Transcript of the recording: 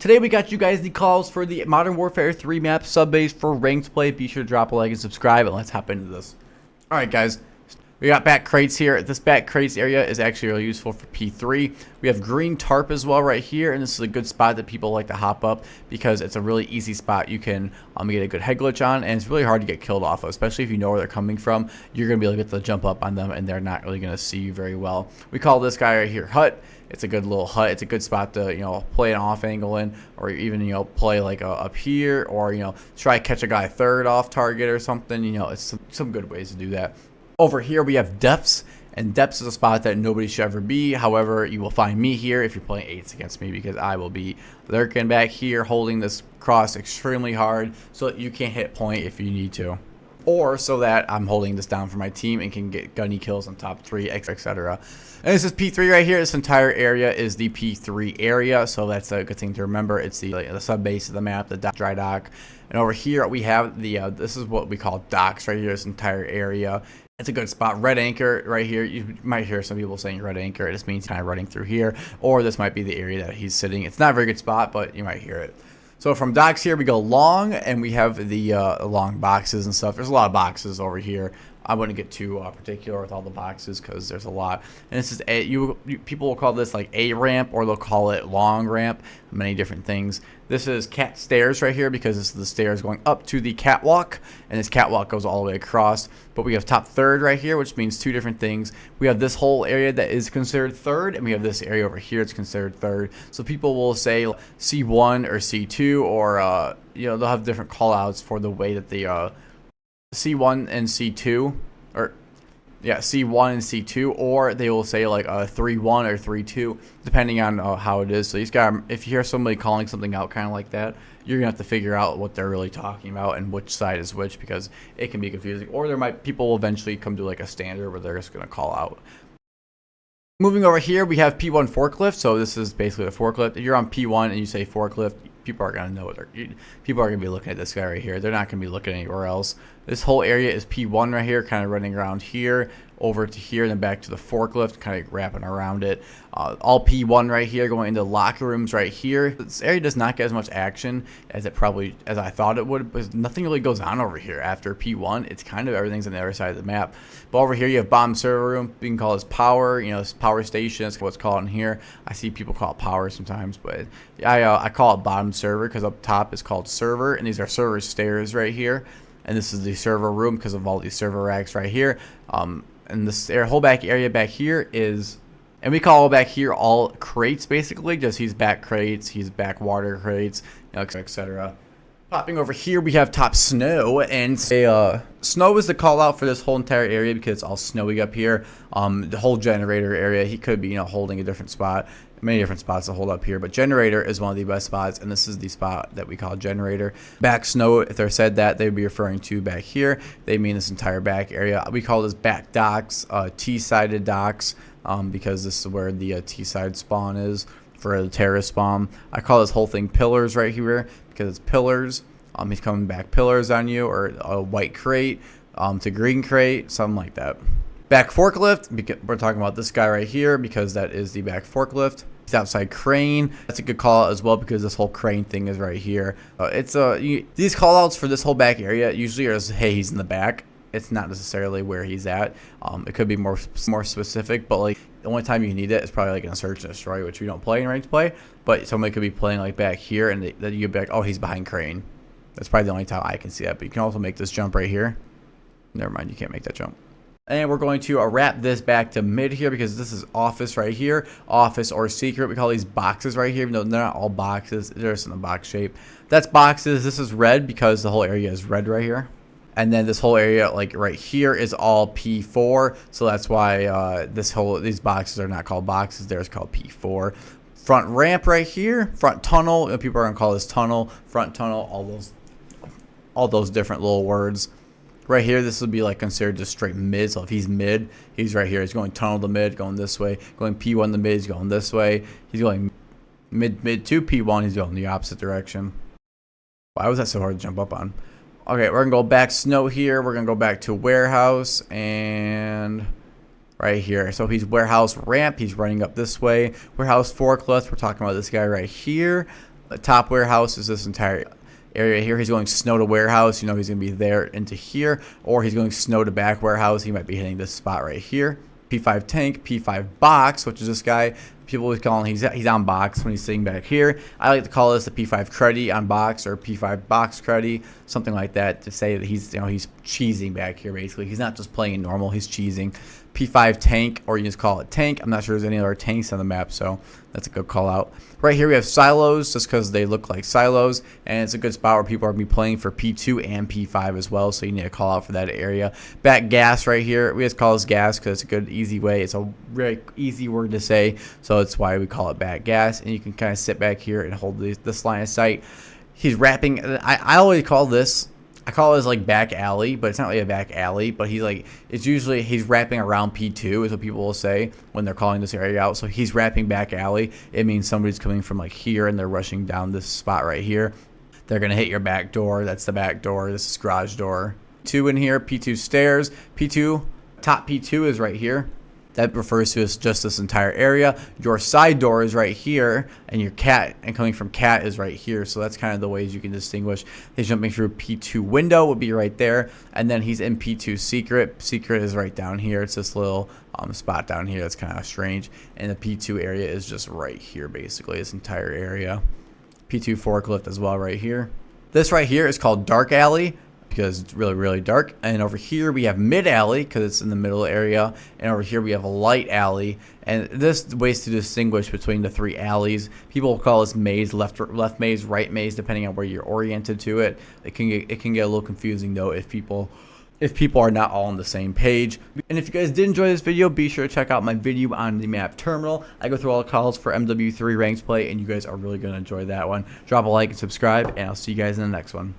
Today we got you guys the calls for the Modern Warfare 3 map Subbase for ranked play. Be sure to drop a like and subscribe, and let's hop into this. Alright guys, we got back crates here. This back crates area is actually really useful for P3. We have green tarp as well right here, and this is a good spot that people like to hop up because it's a really easy spot you can get a good head glitch on, and it's really hard to get killed off of, especially if you know where they're coming from. You're going to be able to jump up on them, and they're not really going to see you very well. We call this guy right here Hut. It's a good little hut. It's a good spot to, play an off angle in, or even, play like up here, or, try to catch a guy third off target or something. It's some good ways to do that. Over here we have depths, and depths is a spot that nobody should ever be. However, you will find me here if you're playing 8s against me, because I will be lurking back here holding this cross extremely hard so that you can't hit point if you need to, or so that I'm holding this down for my team and can get gunny kills on top 3, etc. And this is P3 right here. This entire area is the P3 area, so that's a good thing to remember. It's the sub base of the map, the dry dock. And over here we have the this is what we call docks right here. This entire area. It's a good spot. Red anchor right here. You might hear some people saying red anchor. It just means kind of running through here, or this might be the area that he's sitting. It's not a very good spot, but you might hear it. So from docks here we go long, and we have the long boxes and stuff. There's a lot of boxes over here. I wouldn't get too particular with all the boxes because there's a lot. And this is people will call this like a ramp, or they'll call it long ramp. Many different things. This is cat stairs right here because this is the stairs going up to the catwalk, and this catwalk goes all the way across. But we have top third right here, which means two different things. We have this whole area that is considered third, and we have this area over here that's considered third. So people will say C1 or C2, or they'll have different call outs for the way that the C1 and C2, or C1 and C2, or they will say like 3-1 or 3-2, depending on how it is. So these guys, if you hear somebody calling something out kind of like that, you're gonna have to figure out what they're really talking about and which side is which, because it can be confusing. Or people will eventually come to like a standard where they're just gonna call out. Moving over here, we have P1 forklift. So this is basically a forklift. If you're on P1 and you say forklift, people are gonna know what people are gonna be looking at this guy right here. They're not gonna be looking anywhere else. This whole area is P1 right here, kind of running around here, over to here, and then back to the forklift, kind of wrapping around it. All P1 right here, going into locker rooms right here. This area does not get as much action as I thought it would, because nothing really goes on over here after P1. It's kind of everything's on the other side of the map. But over here you have bomb server room. We can call this power. This power station is what's called in here. I see people call it power sometimes, but I call it bottom server because up top is called server, and these are server stairs right here. And this is the server room because of all these server racks right here. And this whole back area back here is, and we call back here all crates basically. Just he's back crates, he's back water crates, etc. Popping over here, we have top snow, and snow is the call out for this whole entire area because it's all snowy up here. The whole generator area, he could be holding a different spot. Many different spots to hold up here, but generator is one of the best spots, and this is the spot that we call generator. Back snow, if they're said that, they would be referring to back here. They mean this entire back area. We call this back docks, T-sided docks, because this is where the T-side spawn is for the terrorist spawn. I call this whole thing pillars right here because it's pillars. He's coming back pillars on you, or a white crate to green crate, something like that. Back forklift, we're talking about this guy right here because that is the back forklift. He's outside crane. That's a good call out as well because this whole crane thing is right here. These call outs for this whole back area usually are just, hey, he's in the back. It's not necessarily where he's at. It could be more specific, but like the only time you need it is probably like in a search and destroy, which we don't play in ranked play. But somebody could be playing like back here, and then you get back, oh, he's behind crane. That's probably the only time I can see that. But you can also make this jump right here. Never mind, you can't make that jump. And we're going to wrap this back to mid here because this is office right here. Office or secret. We call these boxes right here. Even though they're not all boxes. They're just in a box shape. That's boxes. This is red because the whole area is red right here. And then this whole area like right here is all P4. So that's why these boxes are not called boxes. They're just called P4. Front ramp right here. Front tunnel. People are going to call this tunnel. Front tunnel. All those different little words. Right here, this would be like considered just straight mid. So if he's mid, he's right here. He's going tunnel to mid, going this way. Going P1 to mid, he's going this way. He's going mid to P1, he's going the opposite direction. Why was that so hard to jump up on? Okay, we're going to go back snow here. We're going to go back to warehouse and right here. So he's warehouse ramp. He's running up this way. Warehouse forklift. We're talking about this guy right here. The top warehouse is this entire area here. He's going snow to warehouse. You know he's going to be there into here. Or he's going snow to back warehouse. He might be hitting this spot right here. P5 tank, P5 box, which is this guy. People always call him, he's on box when he's sitting back here. I like to call this a P5 creddy on box or P5 box creddy, something like that, to say that he's, you know, he's cheesing back here basically. He's not just playing normal, he's cheesing. P5 tank, or you just call it tank. I'm not sure there's any other tanks on the map, so that's a good call out. Right here we have silos, just because they look like silos, and it's a good spot where people are going to be playing for P2 and P5 as well, so you need to call out for that area. Back gas right here, we just call this gas because it's a good, easy way. It's a very easy word to say, so that's why we call it back gas, and you can kind of sit back here and hold this line of sight. He's wrapping, I always call this, I call it like back alley, but it's not really a back alley, but he's like, it's usually, he's wrapping around P2 is what people will say when they're calling this area out. So he's wrapping back alley. It means somebody's coming from like here and they're rushing down this spot right here. They're going to hit your back door. That's the back door. This is garage door. 2 in here, P2 stairs, P2, top P2 is right here. That refers to as just this entire area. Your side door is right here, and your cat, and coming from cat is right here. So that's kind of the ways you can distinguish. He's jumping through P2 window would be right there, and then he's in P2 secret. Secret is right down here. It's this little spot down here that's kind of strange, and the P2 area is just right here, basically this entire area. P2 forklift as well right here. This right here is called dark alley, because it's really, really dark. And over here we have mid alley because it's in the middle area, and over here we have a light alley. And this ways to distinguish between the 3 alleys. People will call this maze, left maze, right maze, depending on where you're oriented to it. It can get a little confusing though if people are not all on the same page. And if you guys did enjoy this video, be sure to check out my video on the map terminal. I go through all the calls for MW3 ranked play, and you guys are really going to enjoy that one. Drop a like and subscribe, and I'll see you guys in the next one.